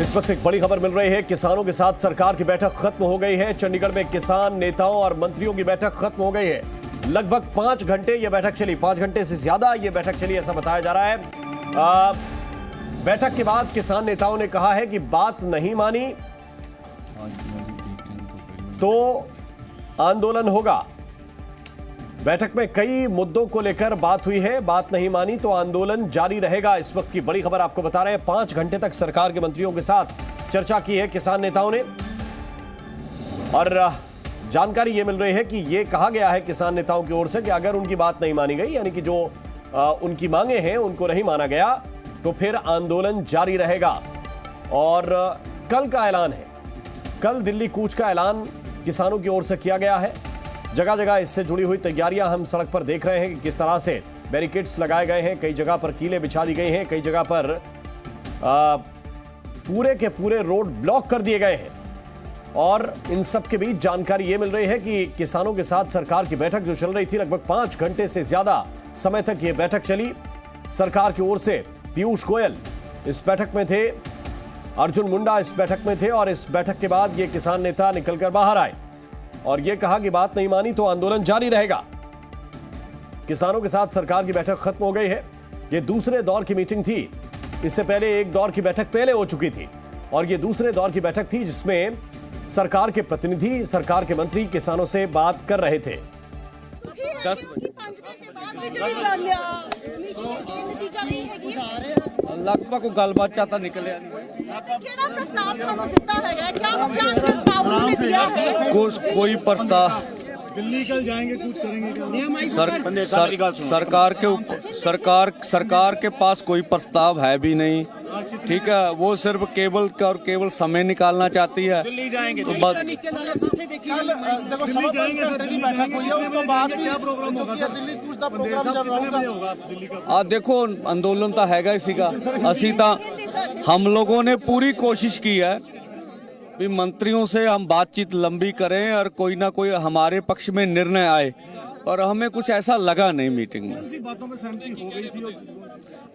इस वक्त एक बड़ी खबर मिल रही है। किसानों के साथ सरकार की बैठक खत्म हो गई है। चंडीगढ़ में किसान नेताओं और मंत्रियों की बैठक खत्म हो गई है। लगभग 5 घंटे यह बैठक चली, 5 घंटे से ज्यादा यह बैठक चली ऐसा बताया जा रहा है। बैठक के बाद किसान नेताओं ने कहा है कि बात नहीं मानी तो आंदोलन होगा। बैठक में कई मुद्दों को लेकर बात हुई है, बात नहीं मानी तो आंदोलन जारी रहेगा। इस वक्त की बड़ी खबर आपको बता रहे हैं। 5 घंटे तक सरकार के मंत्रियों के साथ चर्चा की है किसान नेताओं ने, और जानकारी यह मिल रही है कि यह कहा गया है किसान नेताओं की ओर से कि अगर उनकी बात नहीं मानी गई, यानी कि जो उनकी मांगे हैं उनको नहीं माना गया, तो फिर आंदोलन जारी रहेगा। और कल का ऐलान है, कल दिल्ली कूच का ऐलान किसानों की ओर से किया गया है। जगह जगह इससे जुड़ी हुई तैयारियां हम सड़क पर देख रहे हैं कि किस तरह से बैरिकेड्स लगाए गए हैं, कई जगह पर कीलें बिछा दी गई हैं, कई जगह पर पूरे के पूरे रोड ब्लॉक कर दिए गए हैं। और इन सब के बीच जानकारी यह मिल रही है कि किसानों के साथ सरकार की बैठक जो चल रही थी, लगभग 5 घंटे से ज्यादा समय तक यह बैठक चली। सरकार की ओर से पीयूष गोयल इस बैठक में थे, अर्जुन मुंडा इस बैठक में थे, और इस बैठक के बाद ये किसान नेता निकलकर बाहर आए और यह कहा कि बात नहीं मानी तो आंदोलन जारी रहेगा। किसानों के साथ सरकार की बैठक खत्म हो गई है। यह दूसरे दौर की मीटिंग थी। इससे पहले एक दौर की बैठक पहले हो चुकी थी, और यह दूसरे दौर की बैठक थी जिसमें सरकार के प्रतिनिधि, सरकार के मंत्री किसानों से बात कर रहे थे। 10 बजे लगभग को गलबात चाहता निकले कोई प्रस्ताव दिल्ली कल जाएंगे, कुछ करेंगे सरकार के पास कोई प्रस्ताव है भी नहीं। ठीक है, वो सिर्फ केवल और केवल समय निकालना चाहती है। दिल्ली जाएंगे तो बस देखो अंदोलन तो हैगा इसी का। असी हम लोगों ने पूरी कोशिश की है भी मंत्रियों से हम बातचीत लंबी करें और कोई ना कोई हमारे पक्ष में निर्णय आए, और हमें कुछ ऐसा लगा नहीं मीटिंग में। बातों में सहमति हो गई थी।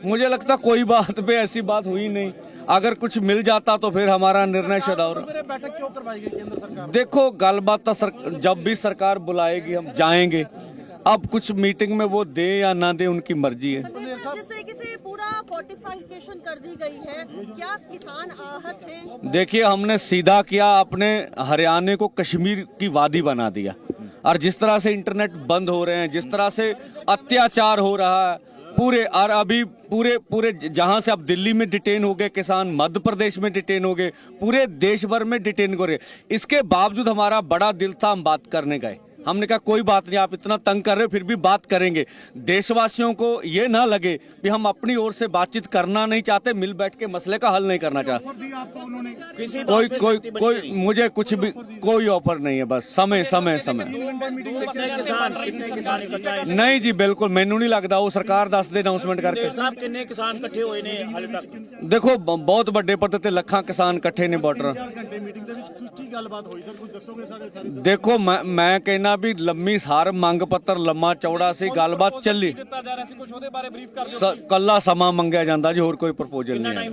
मुझे लगता कोई बात पे ऐसी बात हुई नहीं। अगर कुछ मिल जाता तो फिर हमारा निर्णय शदाउर। बैठक क्यों करवाई गई केंद्र सरकार? देखो गलबात तो जब भी सरकार बुलाएगी हम जाएंगे। अब कुछ मीटिंग में वो दे या ना दे उनकी मर्जी है। जैसे कि पूरा फोर्टिफिकेशन कर दी गई है, क्या किसान आहत हैं? देखिए हमने सीधा किया, अपने हरियाणा को कश्मीर की वादी बना दिया। और जिस तरह से इंटरनेट बंद हो रहे हैं, जिस तरह से अत्याचार हो रहा है पूरे, और अभी पूरे जहां से अब दिल्ली में डिटेन हो गए किसान, मध्य प्रदेश में डिटेन हो गए, पूरे देश भर में डिटेन हो रहे। इसके बावजूद हमारा बड़ा दिल था, हम बात करने गए। हमने कहा कोई बात नहीं, आप इतना तंग कर रहे हो फिर भी बात करेंगे। देशवासियों को ये ना लगे कि हम अपनी ओर से बातचीत करना नहीं चाहते, मिल बैठ के मसले का हल नहीं करना चाहते। कोई मुझे कुछ भी कोई ऑफर नहीं है, बस समय। नहीं जी बिल्कुल, मैनू नहीं लगता। वो सरकार दस दे अनाउंसमेंट करके। देखो बहुत बड़े पद ते लखां किसान इकट्ठे ने बॉर्डर। देखो मैं कहना भी लम्मी सार मंग पत्र लम्मा चौड़ा सी गलबात चली। कला समा मंगया जाता जी, होर कोई प्रपोजल नहीं।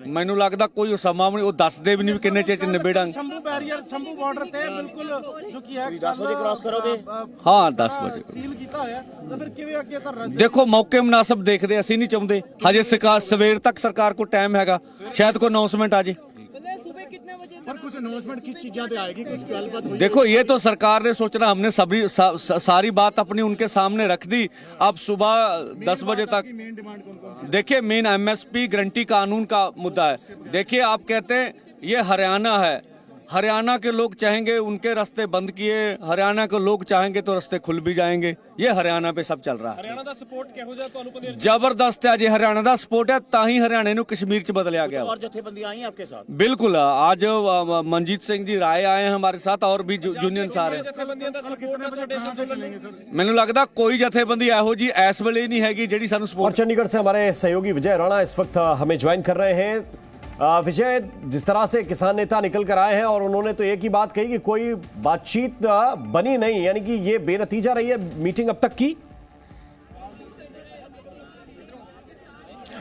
मैनू लगता कोई समा वो दस दे भी नहीं किन्ने चेर निबेड़ा। हाँ 10 बजे। देखो मौके मुनासिब देखते, असी नहीं चाहते हजे सवेर तक सरकार को टाइम हैगा, शायद कोई अनाउंसमेंट आ जाए। कुछ अनाउंसमेंट की चीजें आएगी, कुछ गलबात। देखो ये तो सरकार ने सोचना, हमने सारी बात अपनी उनके सामने रख दी। अब सुबह 10 बजे तक देखिए मेन एमएसपी गारंटी कानून का मुद्दा है। देखिए आप कहते हैं ये हरियाणा है, हरियाणा के लोग चाहेंगे उनके रास्ते बंद किए, हरियाणा के लोग चाहेंगे तो रास्ते खुल भी जाएंगे। ये हरियाणा पे सब चल रहा है। हरियाणा दा सपोर्ट क्या हो जाए तो अनुपम जबरदस्त है जी, हरियाणा दा सपोर्ट है, ताही हरियाणा नू कश्मीर च बदलिया गया। और जथेबंदियां आई आपके साथ? बिल्कुल, आज मनजीत सिंह जी राय आए हैं हमारे साथ, और भी यूनियन सारे। मैनू लगता कोई जथेबंदी एहो जी इस वेले नहीं हैगी जिहड़ी सानू सपोर्ट। और चंडीगढ़ से हमारे सहयोगी विजय राणा इस वक्त हमें ज्वाइन कर रहे हैं। विजय, जिस तरह से किसान नेता निकल कर आए हैं और उन्होंने तो एक ही बात कही कि कोई बातचीत बनी नहीं, यानी कि ये बेनतीजा रही है मीटिंग अब तक की।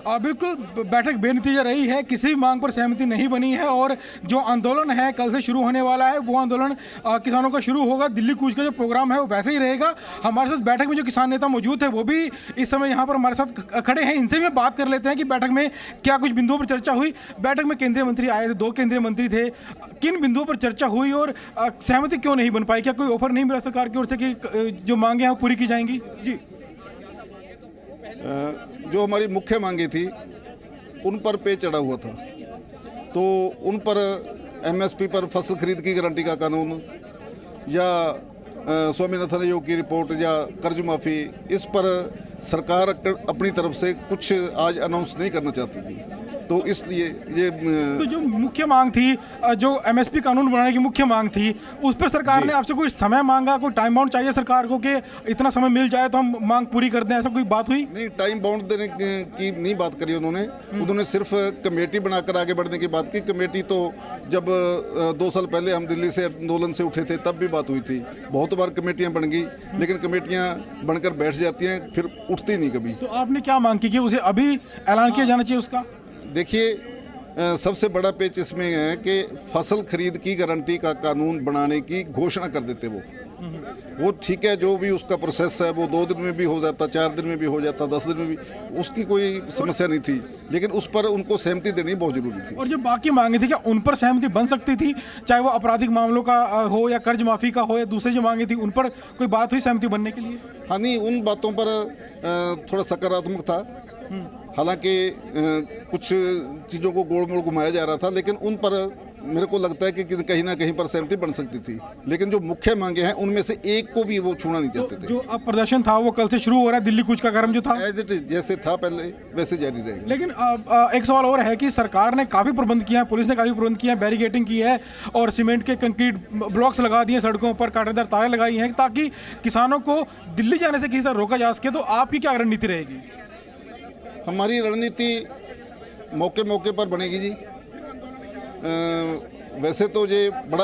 बिल्कुल बैठक बेनतीजा रही है, किसी भी मांग पर सहमति नहीं बनी है और जो आंदोलन है कल से शुरू होने वाला है वो आंदोलन किसानों का शुरू होगा। दिल्ली कूच का जो प्रोग्राम है वो वैसे ही रहेगा। हमारे साथ बैठक में जो किसान नेता मौजूद थे वो भी इस समय यहाँ पर हमारे साथ खड़े हैं, इनसे भी बात कर लेते हैं कि बैठक में क्या कुछ बिंदुओं पर चर्चा हुई। बैठक में केंद्रीय मंत्री आए थे, 2 केंद्रीय मंत्री थे, किन बिंदुओं पर चर्चा हुई और सहमति क्यों नहीं बन पाई? क्या कोई ऑफर नहीं मिला सरकार की ओर से कि जो मांगे हैं वो पूरी की जाएंगी? जी, जो हमारी मुख्य मांगे थी उन पर पे चढ़ा हुआ था, तो उन पर एमएसपी पर फसल खरीद की गारंटी का कानून या स्वामीनाथन आयोग की रिपोर्ट या कर्ज माफ़ी, इस पर सरकार अपनी तरफ से कुछ आज अनाउंस नहीं करना चाहती थी, तो इसलिए ये तो जो मुख्य मांग थी, जो एमएसपी कानून बनाने की मुख्य मांग थी, उस पर सरकार ने आपसे कोई समय मांगा, कोई टाइम बाउंड चाहिए सरकार को कि इतना समय मिल जाए तो हम मांग पूरी कर दें, ऐसा कोई बात हुई? नहीं, टाइम बाउंड देने की नहीं बात करी उन्होंने सिर्फ कमेटी बनाकर आगे बढ़ने की बात की। कमेटी तो जब 2 साल पहले हम दिल्ली से आंदोलन से उठे थे तब भी बात हुई थी, बहुत बार कमेटियां बन गई, लेकिन कमेटियां बनकर बैठ जाती हैं फिर उठती नहीं कभी। तो आपने क्या मांग की कि उसे अभी ऐलान किया जाना चाहिए उसका? देखिए, सबसे बड़ा पेच इसमें है कि फसल खरीद की गारंटी का कानून बनाने की घोषणा कर देते वो ठीक है, जो भी उसका प्रोसेस है वो 2 दिन में भी हो जाता, 4 दिन में भी हो जाता, 10 दिन में भी, उसकी कोई समस्या नहीं थी, लेकिन उस पर उनको सहमति देनी बहुत जरूरी थी। और जो बाकी मांगे थी क्या उन पर सहमति बन सकती थी, चाहे वो आपराधिक मामलों का हो या कर्ज माफी का हो या दूसरी जो मांगे थी, उन पर कोई बात हुई सहमति बनने के लिए? हाँ, नहीं, उन बातों पर थोड़ा सकारात्मक था, हालांकि कुछ चीज़ों को गोल मोड़ घुमाया जा रहा था, लेकिन उन पर मेरे को लगता है कि कहीं ना कहीं पर सहमति बन सकती थी, लेकिन जो मुख्य मांगे हैं उनमें से एक को भी वो छूना नहीं चाहते थे। जो अब प्रदर्शन था वो कल से शुरू हो रहा है, दिल्ली कूच का कार्यक्रम जो था एज इट इज जैसे था पहले वैसे जारी रहेगा। लेकिन एक सवाल और है कि सरकार ने काफ़ी प्रबंध किया है, पुलिस ने काफ़ी प्रबंध किया है, बैरिकेडिंग की है और सीमेंट के कंक्रीट ब्लॉक्स लगा दिए सड़कों पर, कांटेदार तारें लगाई हैं ताकि किसानों को दिल्ली जाने से किसी तरह रोका जा सके। तो आपकी क्या रणनीति रहेगी? हमारी रणनीति मौके मौके पर बनेगी जी। वैसे तो ये बड़ा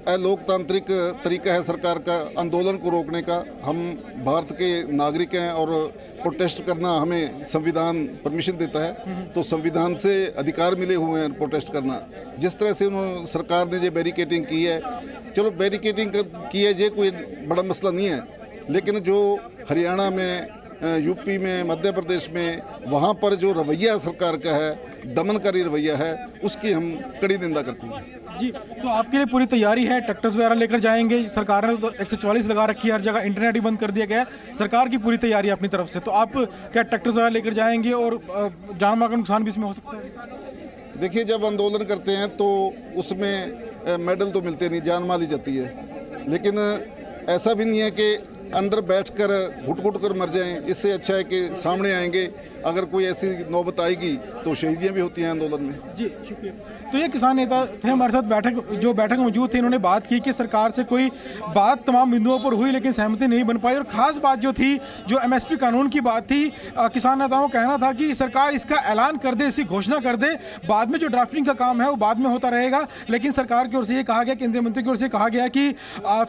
अलोकतांत्रिक तरीका है सरकार का आंदोलन को रोकने का। हम भारत के नागरिक हैं और प्रोटेस्ट करना हमें संविधान परमिशन देता है, तो संविधान से अधिकार मिले हुए हैं प्रोटेस्ट करना। जिस तरह से उन्होंने सरकार ने ये बैरिकेडिंग की है, चलो बैरिकेडिंग की है, ये कोई बड़ा मसला नहीं है, लेकिन जो हरियाणा में, यूपी में, मध्य प्रदेश में, वहाँ पर जो रवैया सरकार का है, दमनकारी रवैया है, उसकी हम कड़ी निंदा करते हैं। जी, तो आपके लिए पूरी तैयारी है? ट्रैक्टर्स वगैरह लेकर जाएंगे? सरकार ने तो 144 लगा रखी है, हर जगह इंटरनेट ही बंद कर दिया गया है, सरकार की पूरी तैयारी है अपनी तरफ से, तो आप क्या ट्रैक्टर्स वगैरह लेकर जाएंगे और जान माल का नुकसान भी इसमें हो सकता है? देखिए, जब आंदोलन करते हैं तो उसमें मेडल तो मिलते नहीं, जान माल ही जाती है, लेकिन ऐसा भी नहीं है कि अंदर बैठकर घुट-घुट कर मर जाएं। इससे अच्छा है कि सामने आएंगे, अगर कोई ऐसी नौबत आएगी तो शहीदियाँ भी होती हैं आंदोलन में। जी, शुक्रिया। तो ये किसान नेता थे हमारे साथ बैठक में मौजूद थे, इन्होंने बात की कि सरकार से कोई बात तमाम बिंदुओं पर हुई लेकिन सहमति नहीं बन पाई, और खास बात जो थी, जो एमएसपी कानून की बात थी, किसान नेताओं का कहना था कि सरकार इसका ऐलान कर दे, इसकी घोषणा कर दे, बाद में जो ड्राफ्टिंग का काम है वो बाद में होता रहेगा। लेकिन सरकार की ओर से ये कहा गया, केंद्रीय मंत्री की ओर से कहा गया कि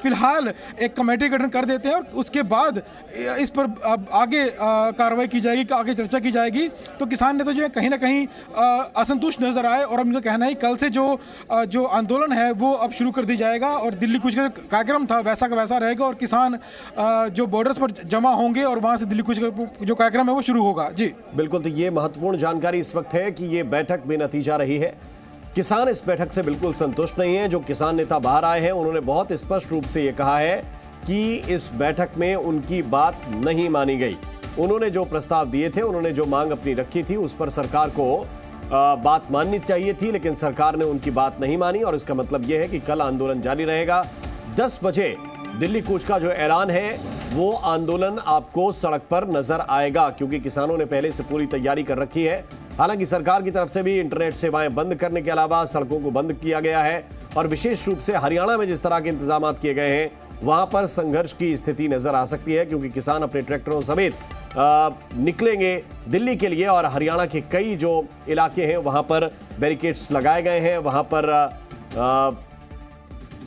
फिलहाल एक कमेटी गठन कर देते हैं और उसके बाद इस पर आगे कार्रवाई की जाएगी, आगे चर्चा की जाएगी। तो किसान नेता जो है कहीं ना कहीं असंतुष्ट नजर आए और इनका कहना है कल से जो आंदोलन है वो अब शुरू कर दी जाएगा और दिल्ली कूच का कार्यक्रम था वैसा का वैसा रहेगा और किसान जो बॉर्डर्स पर जमा होंगे और वहां से दिल्ली कूच का जो कार्यक्रम है वो शुरू होगा। जी बिल्कुल, तो ये महत्वपूर्ण जानकारी इस वक्त है कि ये बैठक बेनतीजा रही है। किसान इस बैठक से बिल्कुल संतुष्ट नहीं है। जो किसान नेता बाहर आए हैं उन्होंने बहुत स्पष्ट रूप से ये कहा है कि इस बैठक में उनकी बात नहीं मानी गई। उन्होंने जो प्रस्ताव दिए थे, उन्होंने जो मांग अपनी रखी थी, उस पर सरकार को बात माननी चाहिए थी, लेकिन सरकार ने उनकी बात नहीं मानी और इसका मतलब यह है कि कल आंदोलन जारी रहेगा। 10 बजे दिल्ली कूच का जो ऐलान है वो आंदोलन आपको सड़क पर नजर आएगा, क्योंकि किसानों ने पहले से पूरी तैयारी कर रखी है। हालांकि सरकार की तरफ से भी इंटरनेट सेवाएं बंद करने के अलावा सड़कों को बंद किया गया है और विशेष रूप से हरियाणा में जिस तरह के इंतजाम किए गए हैं वहां पर संघर्ष की स्थिति नजर आ सकती है, क्योंकि किसान अपने ट्रैक्टरों समेत निकलेंगे दिल्ली के लिए और हरियाणा के कई जो इलाके हैं वहां पर बैरिकेड्स लगाए गए हैं। वहां पर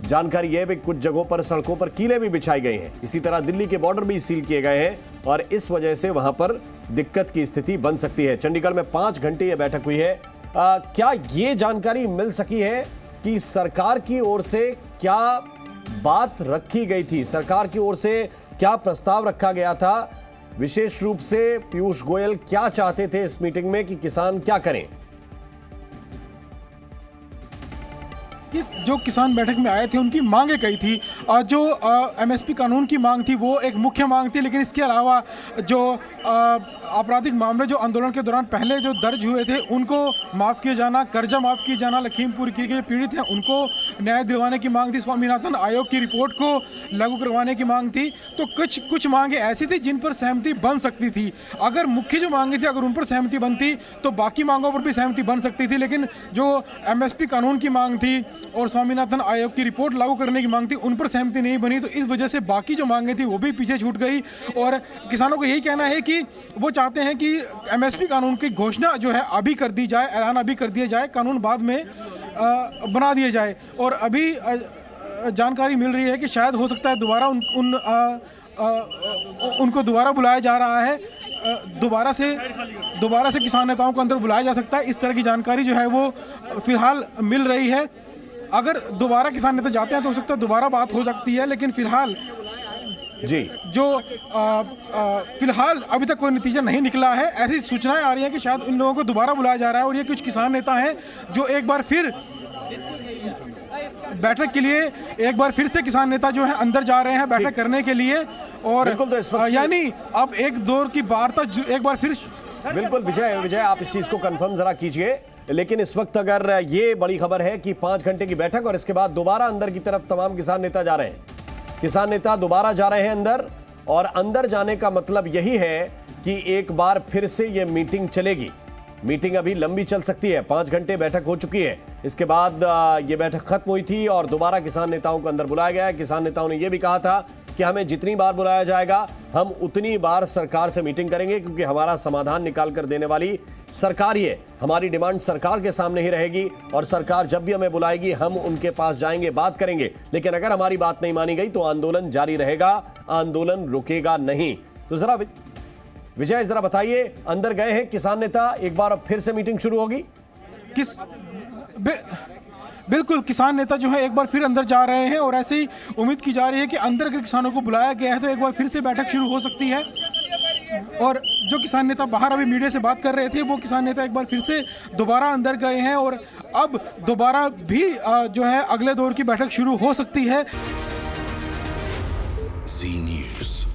जानकारी यह है कि कुछ जगहों पर सड़कों पर कीले भी बिछाई गई हैं। इसी तरह दिल्ली के बॉर्डर भी सील किए गए हैं और इस वजह से वहां पर दिक्कत की स्थिति बन सकती है। चंडीगढ़ में 5 घंटे यह बैठक हुई है। क्या ये जानकारी मिल सकी है कि सरकार की ओर से क्या बात रखी गई थी, सरकार की ओर से क्या प्रस्ताव रखा गया था? विशेष रूप से पीयूष गोयल क्या चाहते थे इस मीटिंग में कि किसान क्या करें? जो किसान बैठक में आए थे उनकी मांगे कई थी। जो एमएसपी कानून की मांग थी वो एक मुख्य मांग थी, लेकिन इसके अलावा जो आपराधिक मामले जो आंदोलन के दौरान पहले जो दर्ज हुए थे उनको माफ़ किया जाना, कर्जा माफ़ किया जाना, लखीमपुर के जो पीड़ित हैं उनको न्याय दिलवाने की मांग थी, स्वामीनाथन आयोग की रिपोर्ट को लागू करवाने की मांग थी। तो कुछ मांगे ऐसी थी जिन पर सहमति बन सकती थी। अगर मुख्य जो मांगे थी अगर उन पर सहमति बनती तो बाकी मांगों पर भी सहमति बन सकती थी, लेकिन जो एमएसपी कानून की मांग थी और स्वामीनाथन आयोग की रिपोर्ट लागू करने की मांग थी उन पर सहमति नहीं बनी। तो इस वजह से बाकी जो मांगे थी वो भी पीछे छूट गई। और किसानों को यही कहना है कि वो चाहते हैं कि एमएसपी कानून की घोषणा जो है अभी कर दी जाए, ऐलान अभी कर दिया जाए, कानून बाद में बना दिया जाए। और अभी जानकारी मिल रही है कि शायद हो सकता है दोबारा उनको दोबारा बुलाया जा रहा है, दोबारा से किसान नेताओं को अंदर बुलाया जा सकता है। इस तरह की जानकारी जो है वो फिलहाल मिल रही है। अगर दोबारा किसान नेता जाते हैं तो हो सकता है दोबारा बात हो सकती है, लेकिन फिलहाल जी जो फिलहाल अभी तक कोई नतीजा नहीं निकला है। ऐसी सूचनाएं आ रही हैं कि शायद इन लोगों को दोबारा बुलाया जा रहा है और ये कुछ किसान नेता हैं जो एक बार फिर बैठक के लिए से किसान नेता जो है अंदर जा रहे हैं बैठक करने के लिए। और बिल्कुल, तो इस वक्त यानी अब एक दौर की वार्ता एक बार फिर बिल्कुल विजय आप इस चीज को कंफर्म जरा कीजिए। लेकिन इस वक्त अगर ये बड़ी खबर है कि 5 घंटे की बैठक और इसके बाद दोबारा अंदर की तरफ तमाम किसान नेता जा रहे हैं, किसान नेता दोबारा जा रहे हैं अंदर, और अंदर जाने का मतलब यही है कि एक बार फिर से ये मीटिंग चलेगी। मीटिंग अभी लंबी चल सकती है। 5 घंटे बैठक हो चुकी है, इसके बाद ये बैठक खत्म हुई थी और दोबारा किसान नेताओं को अंदर बुलाया गया है। किसान नेताओं ने यह भी कहा था कि हमें जितनी बार बुलाया जाएगा हम उतनी बार सरकार से मीटिंग करेंगे, क्योंकि हमारा समाधान निकाल कर देने वाली सरकार ही है। हमारी डिमांड सरकार के सामने ही रहेगी और सरकार जब भी हमें बुलाएगी हम उनके पास जाएंगे, बात करेंगे। लेकिन अगर हमारी बात नहीं मानी गई तो आंदोलन जारी रहेगा, आंदोलन रुकेगा नहीं। तो जरा विजय जरा बताइए, अंदर गए हैं किसान नेता, एक बार अब फिर से मीटिंग शुरू होगी? बिल्कुल, किसान नेता जो है एक बार फिर अंदर जा रहे हैं और ऐसे ही उम्मीद की जा रही है कि अंदर अगर किसानों को बुलाया गया है तो एक बार फिर से बैठक शुरू हो सकती है। और जो किसान नेता बाहर अभी मीडिया से बात कर रहे थे वो किसान नेता एक बार फिर से दोबारा अंदर गए हैं और अब दोबारा भी जो है अगले दौर की बैठक शुरू हो सकती है। जी न्यूज़।